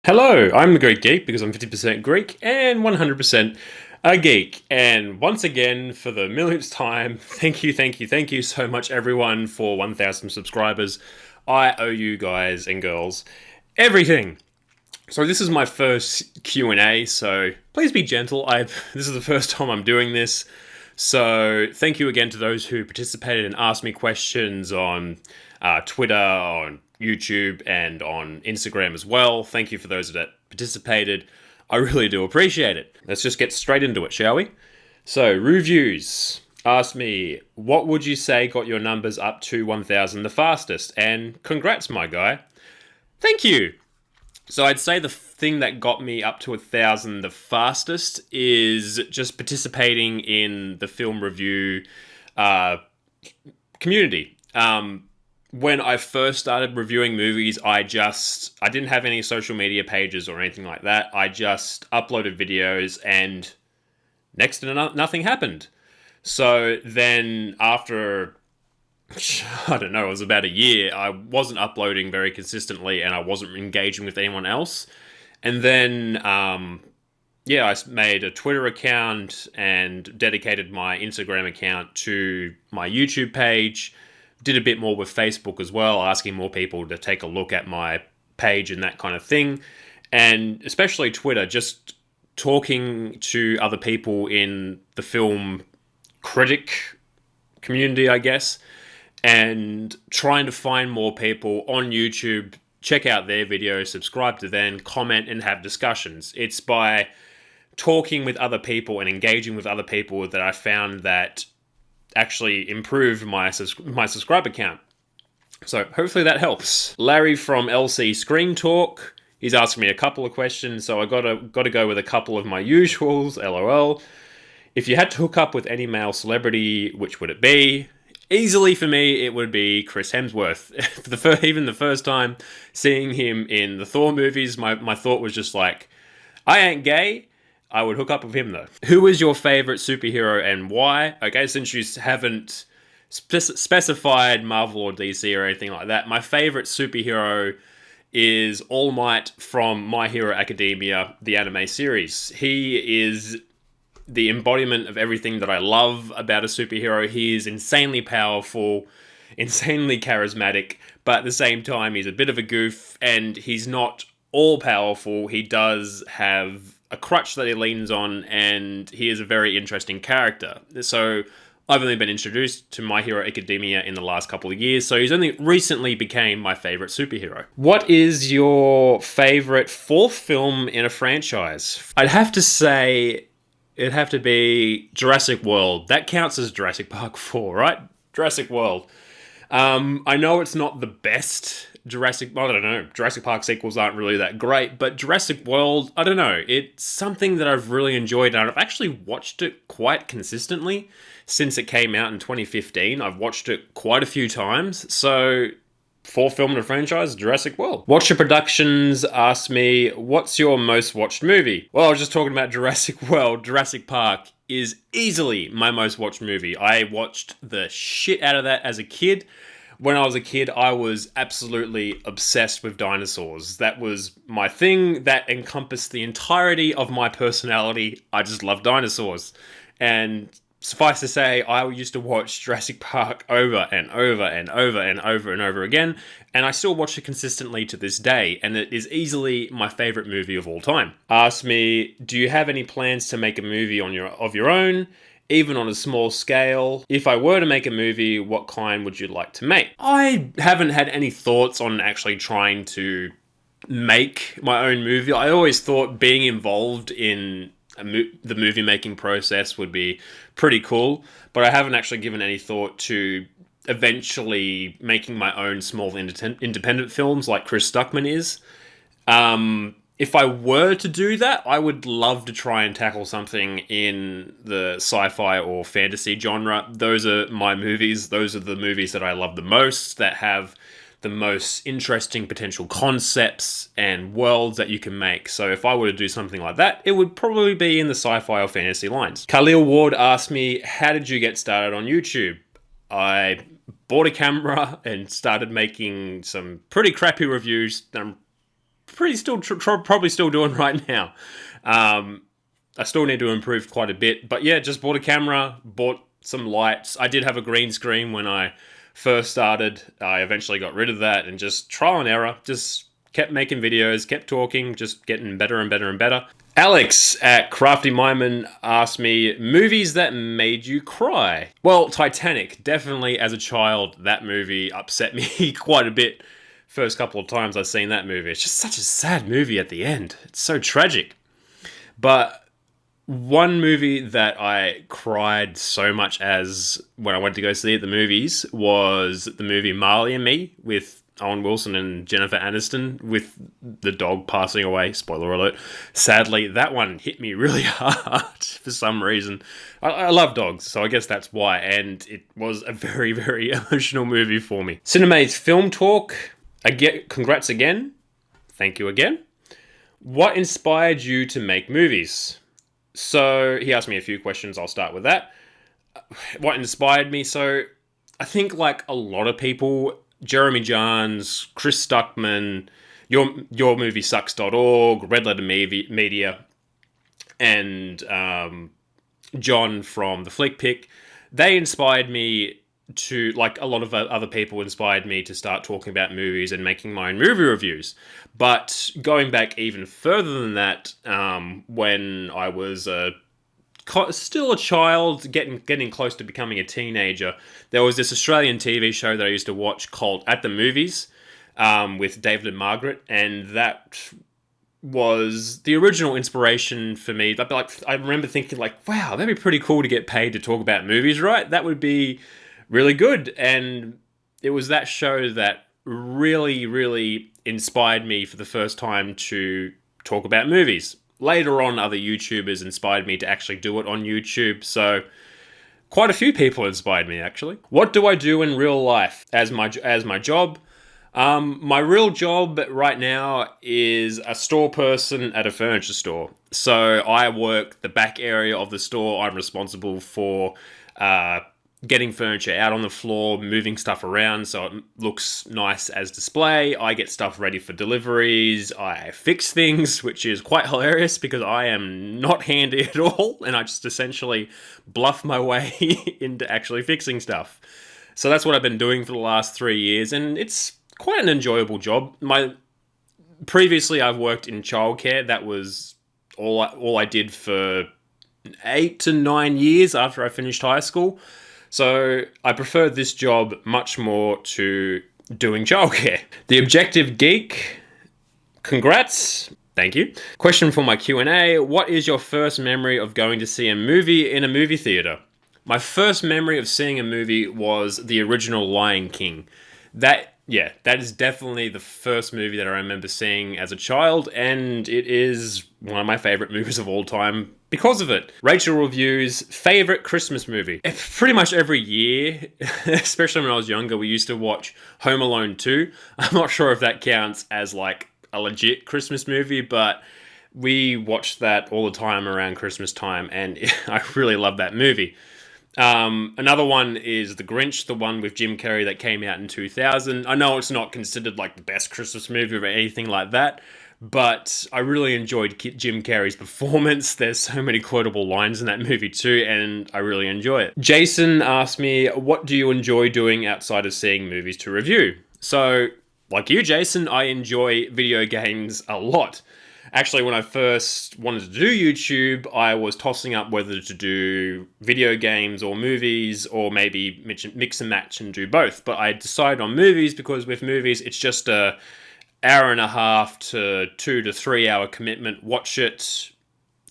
Hello, I'm the Greek Geek because I'm 50% Greek and 100% a geek. And once again, for the millionth time, thank you so much, everyone, for 1,000 subscribers. I owe you guys and girls everything. So this is my first Q&A, so please be gentle. This is the first time I'm doing this. So thank you again to those who participated and asked me questions on Twitter, on YouTube, and on Instagram as well. Thank you for those that participated. I really do appreciate it. Let's just get straight into it, shall we? So, reviews asked me, what would you say got your numbers up to 1,000 the fastest? And congrats, my guy. Thank you. So I'd say the thing that got me up to 1,000 the fastest is just participating in the film review community. When I first started reviewing movies, I didn't have any social media pages or anything like that. I just uploaded videos and next to nothing happened. So then after I don't know, it was about a year, I wasn't uploading very consistently and I wasn't engaging with anyone else. And then, I made a Twitter account and dedicated my Instagram account to my YouTube page. Did a bit more with Facebook as well, asking more people to take a look at my page and that kind of thing. And especially Twitter, just talking to other people in the film critic community, I guess, and trying to find more people on YouTube, check out their videos, subscribe to them, comment, and have discussions. It's by talking with other people and engaging with other people that I found that actually improved my subscriber count. So hopefully that helps. Larry from LC Screen Talk, he's asking me a couple of questions, so I gotta go with a couple of my usuals. LOL. If you had to hook up with any male celebrity, which would it be? Easily for me, it would be Chris Hemsworth. Even the first time seeing him in the Thor movies, my thought was just like, I ain't gay. I would hook up with him though. Who is your favorite superhero and why? Okay, since you haven't specified Marvel or DC or anything like that, my favorite superhero is All Might from My Hero Academia, the anime series. He is the embodiment of everything that I love about a superhero. He is insanely powerful, insanely charismatic, but at the same time, he's a bit of a goof, and he's not all powerful. He does have a crutch that he leans on, and he is a very interesting character. So I've only been introduced to My Hero Academia in the last couple of years, so he's only recently became my favorite superhero. What is your favorite fourth film in a franchise? I'd have to say it'd have to be Jurassic World. That counts as Jurassic Park 4, right? Jurassic World. I know it's not the best I don't know, Jurassic Park sequels aren't really that great, but Jurassic World, I don't know, it's something that I've really enjoyed, and I've actually watched it quite consistently since it came out in 2015. I've watched it quite a few times, so fourth film in the franchise, Jurassic World. Watcher Productions asked me, what's your most watched movie? Well, I was just talking about Jurassic World. Jurassic Park is easily my most watched movie. I watched the shit out of that as a kid. When I was a kid, I was absolutely obsessed with dinosaurs. That was my thing. That encompassed the entirety of my personality. I just love dinosaurs. And suffice to say, I used to watch Jurassic Park over and over and over and over and over again, and I still watch it consistently to this day, and it is easily my favorite movie of all time. Ask me, do you have any plans to make a movie of your own, even on a small scale? If I were to make a movie, what kind would you like to make? I haven't had any thoughts on actually trying to make my own movie. I always thought being involved in the movie making process would be pretty cool, but I haven't actually given any thought to eventually making my own small independent films like Chris Stuckman is. If I were to do that, I would love to try and tackle something in the sci-fi or fantasy genre. Those are my movies. Those are the movies that I love the most, that have the most interesting potential concepts and worlds that you can make. So if I were to do something like that, it would probably be in the sci-fi or fantasy lines. Khalil Ward asked me, how did you get started on YouTube? I bought a camera and started making some pretty crappy reviews. I'm pretty still probably still doing right now. I still need to improve quite a bit, but yeah, just bought a camera, bought some lights. I did have a green screen when I first started. I eventually got rid of that and just trial and error. Just kept making videos, kept talking, just getting better and better and better. Alex at Crafty Myman asked me, movies that made you cry. Well, Titanic, definitely as a child, that movie upset me quite a bit. First couple of times I've seen that movie. It's just such a sad movie at the end. It's so tragic. But one movie that I cried so much as when I went to go see it at the movies was the movie Marley and Me with Owen Wilson and Jennifer Aniston, with the dog passing away. Spoiler alert. Sadly, that one hit me really hard for some reason. I love dogs, so I guess that's why. And it was a very, very emotional movie for me. Cinemate's Film Talk. Again, congrats again. Thank you again. What inspired you to make movies? So he asked me a few questions. I'll start with that. What inspired me? So I think like a lot of people, Jeremy Jahns, Chris Stuckman, YourMovieSucks.org, Red Letter Media, and John from The Flick Pick, they inspired me to, like a lot of other people inspired me to start talking about movies and making my own movie reviews. But going back even further than that, when I was still a child, getting close to becoming a teenager, there was this Australian TV show that I used to watch called At the Movies, with David and Margaret, and that was the original inspiration for me. Like, I remember thinking like, wow, that'd be pretty cool to get paid to talk about movies, right? That would be really good. And it was that show that really, really inspired me for the first time to talk about movies. Later on, other YouTubers inspired me to actually do it on YouTube. So quite a few people inspired me, actually. What do I do in real life as my job? My real job right now is a store person at a furniture store. So I work the back area of the store. I'm responsible for getting furniture out on the floor, moving stuff around so it looks nice as display. I get stuff ready for deliveries. I fix things, which is quite hilarious because I am not handy at all, and I just essentially bluff my way into actually fixing stuff. So that's what I've been doing for the last 3 years, and it's quite an enjoyable job. Previously I've worked in childcare. That was all I did for 8 to 9 years after I finished high school. So I prefer this job much more to doing childcare. The Objective Geek, congrats. Thank you. Question for my Q&A. What is your first memory of going to see a movie in a movie theater? My first memory of seeing a movie was the original Lion King. That is definitely the first movie that I remember seeing as a child, and it is one of my favorite movies of all time because of it. Rachel Reviews, favorite Christmas movie. Pretty much every year, especially when I was younger, we used to watch Home Alone 2. I'm not sure if that counts as like a legit Christmas movie, but we watched that all the time around Christmas time, and I really love that movie. Another one is The Grinch, the one with Jim Carrey that came out in 2000. I know it's not considered like the best Christmas movie or anything like that, but I really enjoyed Jim Carrey's performance. There's so many quotable lines in that movie too, and I really enjoy it. Jason asked me, what do you enjoy doing outside of seeing movies to review? So, like you, Jason, I enjoy video games a lot. Actually, when I first wanted to do YouTube, I was tossing up whether to do video games or movies, or maybe mix and match and do both. But I decided on movies because with movies, it's just a hour and a half to 2 to 3 hour commitment. Watch it,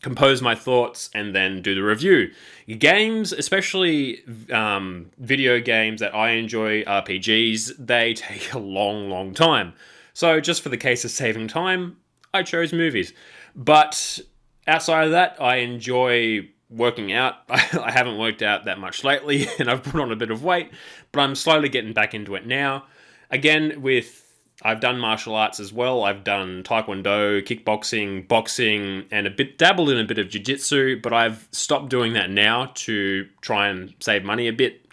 compose my thoughts, and then do the review. Games, especially video games that I enjoy, RPGs, they take a long, long time. So just for the case of saving time, I chose movies. But outside of that, I enjoy working out. I haven't worked out that much lately, and I've put on a bit of weight, but I'm slowly getting back into it now. Again, I've done martial arts as well. I've done taekwondo, kickboxing, boxing, and dabbled in a bit of jiu-jitsu, but I've stopped doing that now to try and save money a bit.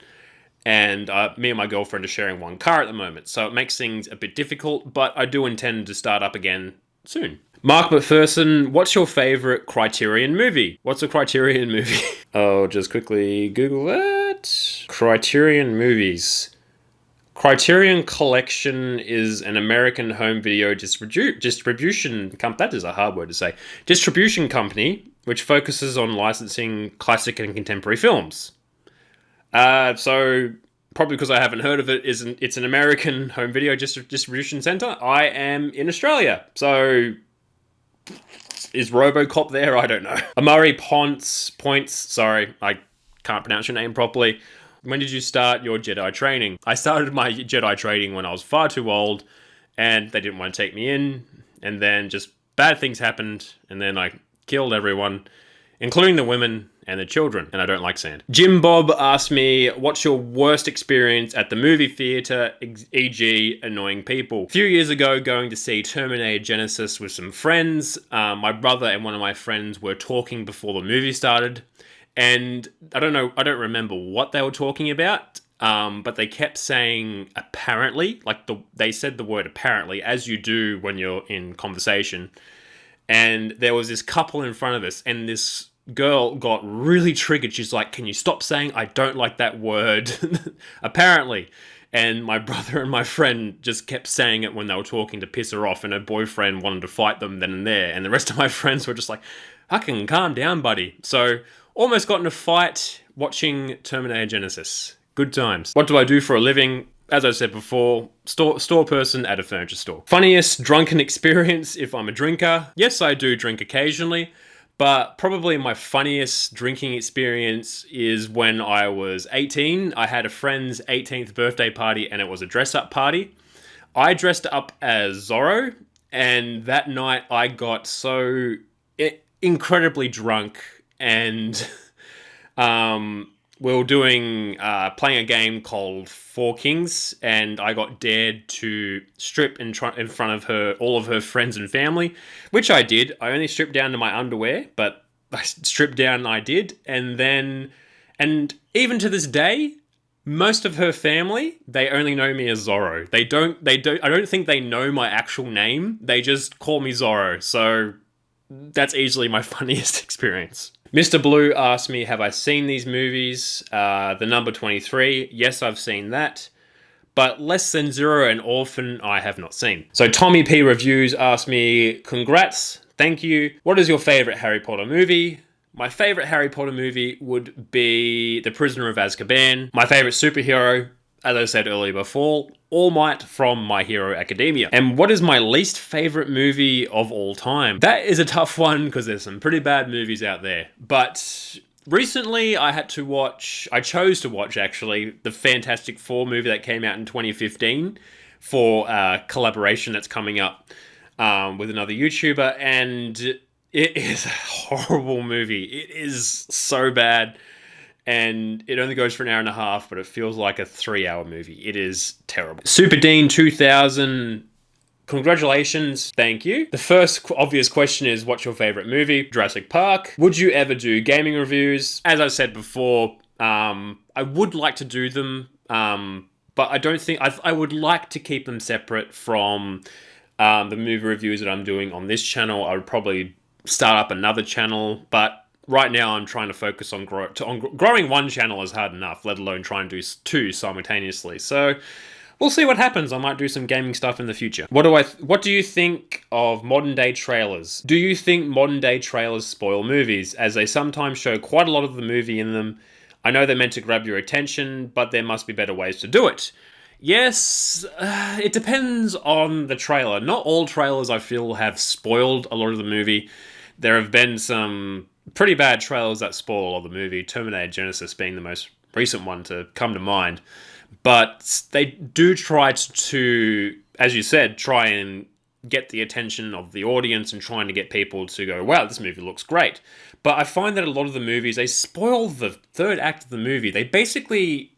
And me and my girlfriend are sharing one car at the moment, so it makes things a bit difficult, but I do intend to start up again soon. Mark McPherson, what's your favorite Criterion movie? What's a Criterion movie? I'll just quickly Google that. Criterion movies. Criterion Collection is an American home video distribution company. That is a hard word to say. Distribution company which focuses on licensing classic and contemporary films. So probably because I haven't heard of it, it's an American home video distribution center. I am in Australia, so is RoboCop there? I don't know. Amari Points. Sorry, I can't pronounce your name properly. When did you start your Jedi training? I started my Jedi training when I was far too old, and they didn't want to take me in, and then just bad things happened, and then I killed everyone, including the women and the children, and I don't like sand. Jim Bob asked me, what's your worst experience at the movie theater, e.g. annoying people? A few years ago, going to see Terminator Genisys with some friends, my brother and one of my friends were talking before the movie started, and I don't remember what they were talking about, but they kept saying apparently, they said the word apparently, as you do when you're in conversation, and there was this couple in front of us, and this girl got really triggered. She's like, can you stop saying I don't like that word? Apparently. And my brother and my friend just kept saying it when they were talking to piss her off, and her boyfriend wanted to fight them then and there, and the rest of my friends were just like, fucking calm down, buddy. So almost got in a fight watching Terminator Genisys. Good times. What do I do for a living? As I said before, store person at a furniture store. Funniest drunken experience if I'm a drinker? Yes, I do drink occasionally. But probably my funniest drinking experience is when I was 18. I had a friend's 18th birthday party, and it was a dress-up party. I dressed up as Zorro, and that night I got so incredibly drunk, and we were playing a game called Four Kings, and I got dared to strip in front of all of her friends and family, which I did. I only stripped down to my underwear, but I stripped down and I did. And even to this day, most of her family, they only know me as Zorro. I don't think they know my actual name. They just call me Zorro. So that's easily my funniest experience. Mr. Blue asked me, have I seen these movies? The Number 23, yes, I've seen that. But Less Than Zero and Orphan, I have not seen. So Tommy P. Reviews asked me, congrats, thank you. What is your favorite Harry Potter movie? My favorite Harry Potter movie would be The Prisoner of Azkaban. My favorite superhero, as I said earlier before, All Might from My Hero Academia. And what is my least favorite movie of all time? That is a tough one because there's some pretty bad movies out there. But recently I chose to watch actually the Fantastic Four movie that came out in 2015 for a collaboration that's coming up with another YouTuber, and it is a horrible movie. It is so bad. And it only goes for an hour and a half, but it feels like a 3-hour movie. It is terrible. Super Dean 2000, congratulations. Thank you. The first obvious question is, what's your favorite movie? Jurassic Park. Would you ever do gaming reviews? As I said before, I would like to do them, but I don't think... I would like to keep them separate from the movie reviews that I'm doing on this channel. I would probably start up another channel, but right now, I'm trying to focus on growing one channel is hard enough, let alone trying to do two simultaneously. So we'll see what happens. I might do some gaming stuff in the future. What do you think of modern day trailers? Do you think modern day trailers spoil movies, as they sometimes show quite a lot of the movie in them? I know they're meant to grab your attention, but there must be better ways to do it. Yes, it depends on the trailer. Not all trailers, I feel, have spoiled a lot of the movie. There have been some pretty bad trailers that spoil a lot of the movie, Terminator Genisys being the most recent one to come to mind. But they do try to, as you said, try and get the attention of the audience and trying to get people to go, wow, this movie looks great. But I find that a lot of the movies, they spoil the third act of the movie. They basically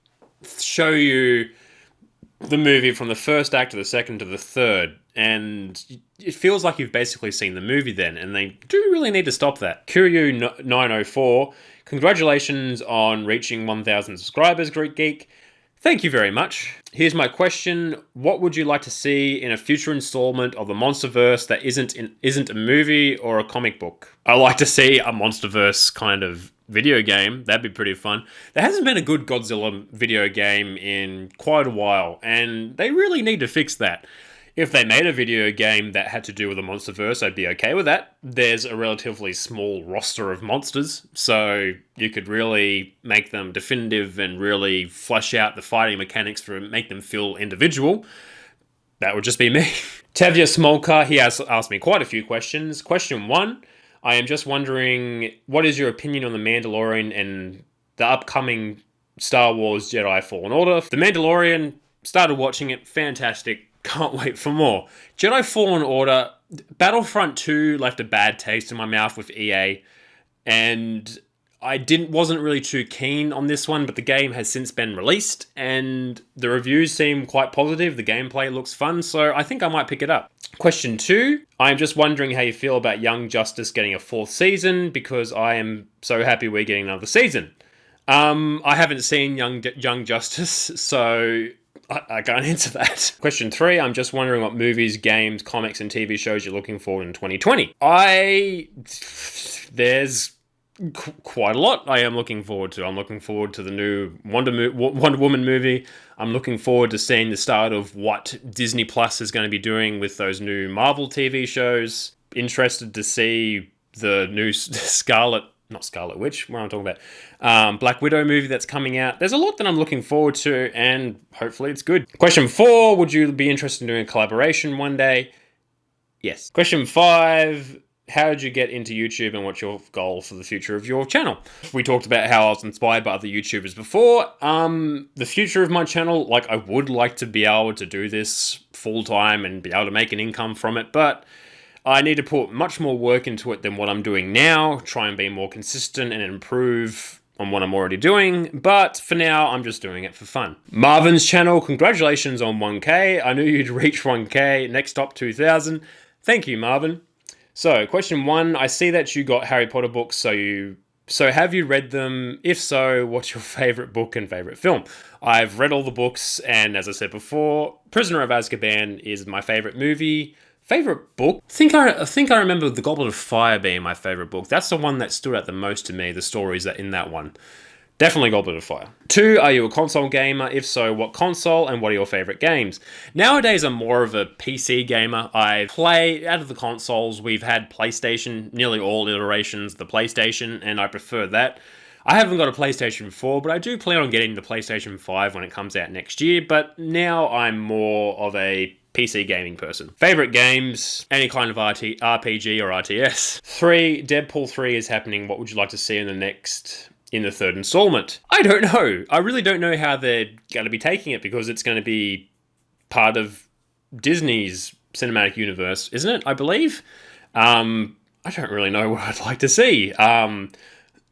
show you the movie from the first act to the second to the third, and it feels like you've basically seen the movie then, and they do really need to stop that. Kuryu904, congratulations on reaching 1,000 subscribers, Greek Geek. Thank you very much. Here's my question. What would you like to see in a future installment of the Monsterverse that isn't a movie or a comic book? I like to see a Monsterverse kind of video game. That'd be pretty fun. There hasn't been a good Godzilla video game in quite a while, and they really need to fix that. If they made a video game that had to do with the Monsterverse, I'd be okay with that. There's a relatively small roster of monsters, so you could really make them definitive and really flesh out the fighting mechanics for make them feel individual. That would just be me. Tevya Smolka, he has asked me quite a few questions. Question 1, I am just wondering, what is your opinion on The Mandalorian and the upcoming Star Wars Jedi Fallen Order? The Mandalorian, started watching it, fantastic. Can't wait for more. Jedi Fallen Order, Battlefront 2 left a bad taste in my mouth with EA, and I wasn't really too keen on this one, but the game has since been released, and the reviews seem quite positive. The gameplay looks fun, so I think I might pick it up. Question 2, I'm just wondering how you feel about Young Justice getting a 4th season, because I am so happy we're getting another season. I haven't seen Young Justice, so I can't answer that. Question 3, I'm just wondering what movies, games, comics, and TV shows you're looking for in 2020. There's quite a lot I am looking forward to. I'm looking forward to the new Wonder Woman movie. I'm looking forward to seeing the start of what Disney Plus is going to be doing with those new Marvel TV shows. Interested to see the new not Scarlet Witch, what am I talking about? Black Widow movie that's coming out. There's a lot that I'm looking forward to, and hopefully it's good. Question 4, would you be interested in doing a collaboration one day? Yes. Question 5, how did you get into YouTube and what's your goal for the future of your channel? We talked about how I was inspired by other YouTubers before. The future of my channel, I would like to be able to do this full time and be able to make an income from it, but I need to put much more work into it than what I'm doing now, try and be more consistent and improve on what I'm already doing, but for now, I'm just doing it for fun. Marvin's channel, congratulations on 1K. I knew you'd reach 1K. Next stop, 2,000. Thank you, Marvin. So, question 1, I see that you got Harry Potter books, so have you read them? If so, what's your favourite book and favourite film? I've read all the books, and as I said before, Prisoner of Azkaban is my favourite movie. Favorite book? I think I remember The Goblet of Fire being my favorite book. That's the one that stood out the most to me, the stories that in that one. Definitely Goblet of Fire. 2, are you a console gamer? If so, what console and what are your favorite games? Nowadays, I'm more of a PC gamer. I play out of the consoles. We've had PlayStation, nearly all iterations of the PlayStation, and I prefer that. I haven't got a PlayStation 4, but I do plan on getting the PlayStation 5 when it comes out next year, but now I'm more of a PC gaming person. Favorite games, any kind of RPG or RTS. 3, Deadpool 3 is happening. What would you like to see in the 3rd installment? I don't know. I really don't know how they're going to be taking it, because it's going to be part of Disney's cinematic universe, isn't it? I believe. I don't really know what I'd like to see.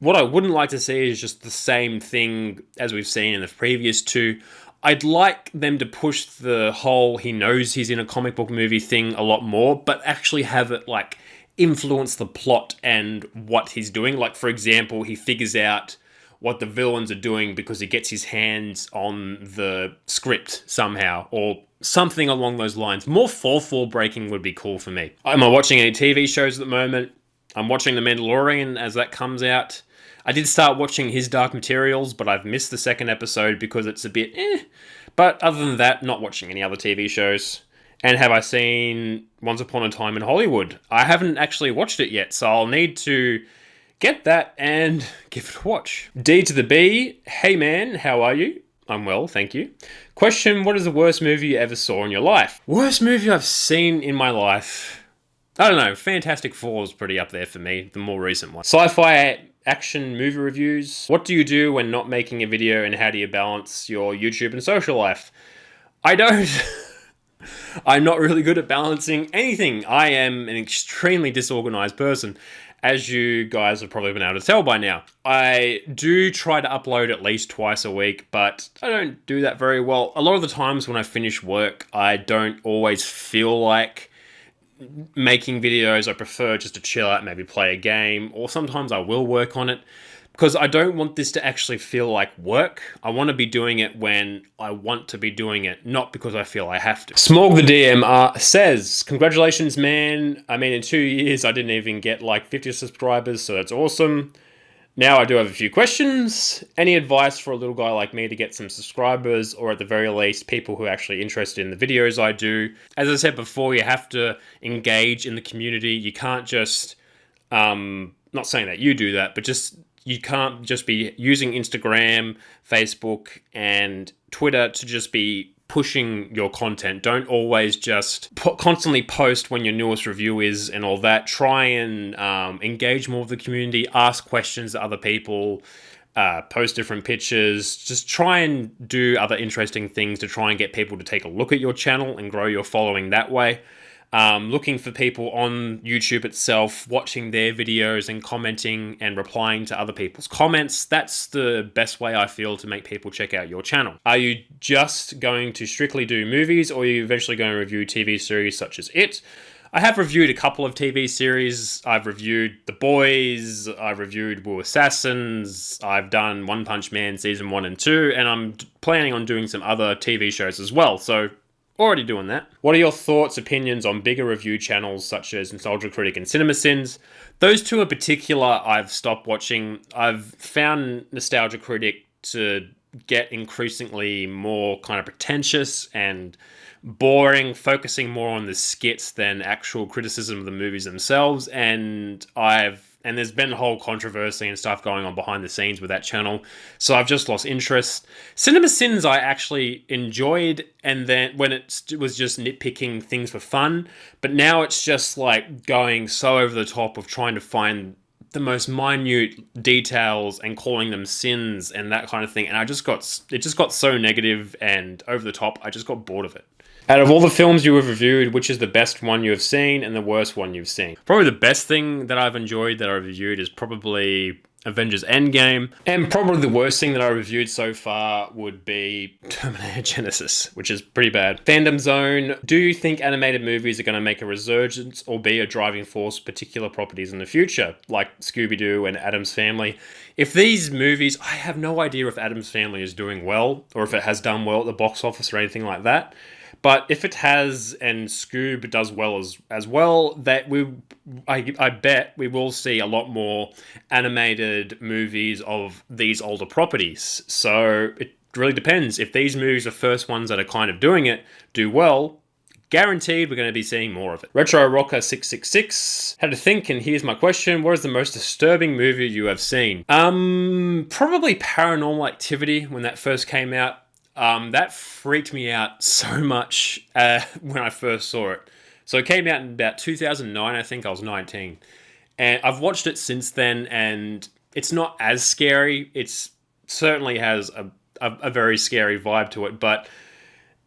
What I wouldn't like to see is just the same thing as we've seen in the previous 2. I'd like them to push the whole he knows he's in a comic book movie thing a lot more, but actually have it influence the plot and what he's doing. For example, he figures out what the villains are doing because he gets his hands on the script somehow, or something along those lines. More fourth wall breaking would be cool for me. Am I watching any TV shows at the moment? I'm watching The Mandalorian as that comes out. I did start watching His Dark Materials, but I've missed the 2nd episode because it's a bit But other than that, not watching any other TV shows. And have I seen Once Upon a Time in Hollywood? I haven't actually watched it yet, so I'll need to get that and give it a watch. D to the B, hey man, how are you? I'm well, thank you. Question, what is the worst movie you ever saw in your life? Worst movie I've seen in my life? I don't know, Fantastic Four is pretty up there for me, the more recent one. Sci-fi action movie reviews. What do you do when not making a video, and how do you balance your YouTube and social life? I don't. I'm not really good at balancing anything. I am an extremely disorganized person, as you guys have probably been able to tell by now. I do try to upload at least twice a week, but I don't do that very well. A lot of the times when I finish work, I don't always feel like making videos. I prefer just to chill out, maybe play a game, or sometimes I will work on it. because I don't want this to actually feel like work. I want to be doing it when I want to be doing it, not because I feel I have to. Smorg the DM says, congratulations, man. I mean, in 2 years, I didn't even get like 50 subscribers, so that's awesome. Now I do have a few questions. Any advice for a little guy like me to get some subscribers, or at the very least, people who are actually interested in the videos I do? As I said before, you have to engage in the community. You can't just, not saying that you do that, but you can't just be using Instagram, Facebook, and Twitter to just be pushing your content. Don't always just constantly post when your newest review is and all that. Try and engage more with the community, ask questions to other people, post different pictures. Just try and do other interesting things to try and get people to take a look at your channel and grow your following that way. Looking for people on YouTube itself, watching their videos and commenting and replying to other people's comments. That's the best way I feel to make people check out your channel. Are you just going to strictly do movies, or are you eventually going to review TV series such as It? I have reviewed a couple of TV series. I've reviewed The Boys, I've reviewed Wu Assassins, I've done One Punch Man Season 1 and 2, and I'm planning on doing some other TV shows as well, so already doing that. What are your thoughts, opinions on bigger review channels such as Nostalgia Critic and CinemaSins? Those two in particular I've stopped watching. I've found Nostalgia Critic to get increasingly more kind of pretentious and boring, focusing more on the skits than actual criticism of the movies themselves, and there's been a whole controversy and stuff going on behind the scenes with that channel, so I've just lost interest. CinemaSins I actually enjoyed, and then when it was just nitpicking things for fun, but now it's just like going so over the top of trying to find the most minute details and calling them sins and that kind of thing, and it just got so negative and over the top. I just got bored of it. Out of all the films you have reviewed, which is the best one you have seen and the worst one you've seen? Probably the best thing that I've enjoyed that I've reviewed is probably Avengers Endgame, and probably the worst thing that I reviewed so far would be Terminator Genesis, which is pretty bad. Fandom Zone, do you think animated movies are going to make a resurgence or be a driving force for particular properties in the future, like Scooby-Doo and Addams Family? If these movies, I have no idea if Addams Family is doing well, or if it has done well at the box office or anything like that. But if it has, and Scoob does well as well, that I bet we will see a lot more animated movies of these older properties. So it really depends. If these movies are first ones that are kind of doing it, do well, guaranteed we're going to be seeing more of it. Retro Rocker 666 had to think, and here's my question: what is the most disturbing movie you have seen? Probably Paranormal Activity when that first came out. That freaked me out so much when I first saw it. So it came out in about 2009, I think I was 19. And I've watched it since then, and it's not as scary. It certainly has a very scary vibe to it, but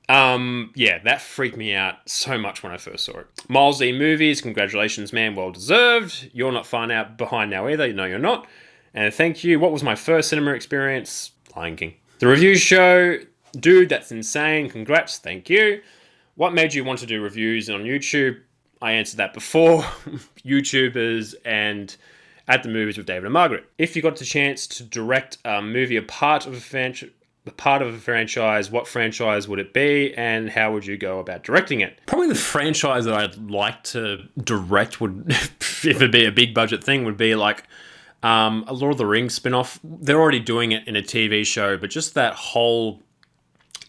yeah, that freaked me out so much when I first saw it. Miles Z Movies, congratulations, man, well deserved. You're not far out behind now either. No, you're not. And thank you. What was my first cinema experience? Lion King. The review show. Dude, that's insane. Congrats. Thank you. What made you want to do reviews on YouTube? I answered that before. YouTubers and At the Movies with David and Margaret. If you got the chance to direct a movie, a part of a franchise, what franchise would it be, and how would you go about directing it? Probably the franchise that I'd like to direct would, if it'd be a big budget thing, would be like a Lord of the Rings spin-off. They're already doing it in a TV show, but just that whole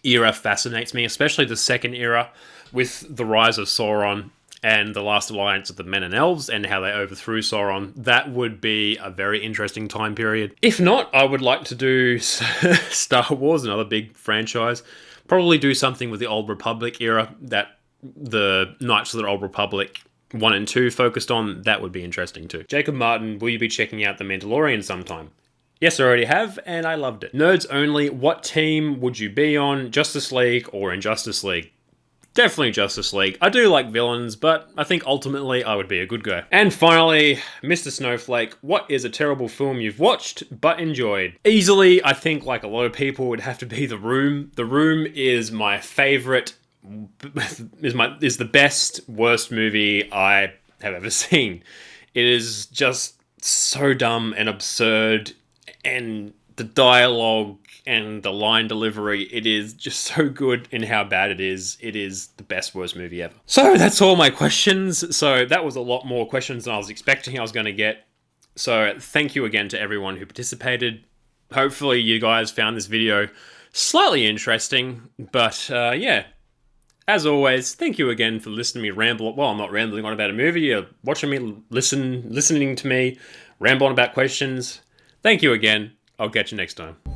era fascinates me, especially the second era with the rise of Sauron and the last alliance of the Men and Elves and how they overthrew Sauron. That would be a very interesting time period. If not, I would like to do Star Wars, another big franchise. Probably do something with the Old Republic era that the Knights of the Old Republic 1 and 2 focused on. That would be interesting too. Jacob Martin, will you be checking out The Mandalorian sometime? Yes, I already have, and I loved it. Nerds only, what team would you be on, Justice League or Injustice League? Definitely Justice League. I do like villains, but I think ultimately I would be a good guy. And finally, Mr. Snowflake, what is a terrible film you've watched but enjoyed? Easily, I think like a lot of people, would have to be The Room. The Room is my favorite, is the best, worst movie I have ever seen. It is just so dumb and absurd and the dialogue and the line delivery, it is just so good in how bad it is. It is the best, worst movie ever. So that's all my questions. So that was a lot more questions than I was expecting I was going to get. So thank you again to everyone who participated. Hopefully you guys found this video slightly interesting, but yeah. As always, thank you again for listening to me ramble. Well, I'm not rambling on about a movie. You're watching me listening to me ramble on about questions. Thank you again. I'll catch you next time.